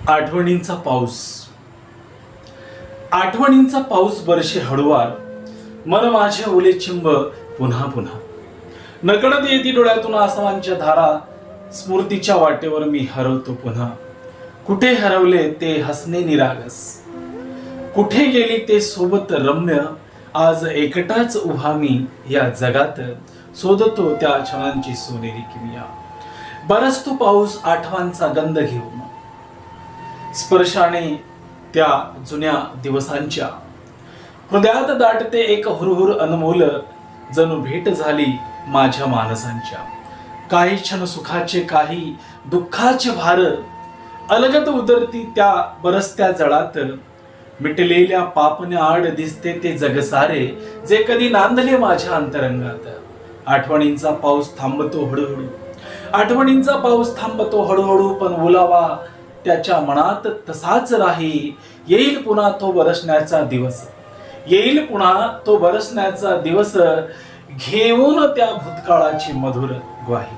आठवणींचा पाऊस. आठवणींचा पाऊस बरशे हळुवार, मन माझे ओले चिंब पुन्हा पुन्हा. नकळत येती डोळ्यातून आसमांच्या धारा, स्मृतीच्या वाटेवर मी हरवतो पुन्हा. कुठे हरवले ते हसणे निरागस, कुठे गेली ते सोबत रम्य. आज एकटाच उभा मी या जगात, शोधतो त्या क्षणांची सोनेरी किमया. बरसतो पाऊस आठवांचा गंध घेऊन, स्पर्शाने त्या जुन्या दिवसांच्या. हृदयात दाटते एक हुरहुर अनमोल, जणू भेट झाली माझ्या मानसांच्या. काही क्षण सुखाचे, काही दुःखाचे भार, अलगद उतरती त्या बरसत्या जळात. मिटलेल्या पापण्या आड दिसते ते जग सारे, जे कधी नांदले माझ्या अंतरंगात. आठवणींचा पाऊस थांबतो हळूहळू, आठवणींचा पाऊस थांबतो हळूहळू, पण ओलावा त्याच्या मनात तसाच राही. येईल पुन्हा तो बरसण्याचा दिवस, येईल पुन्हा तो बरसण्याचा दिवस, घेऊन त्या भूतकाळाची मधुर ग्वाही.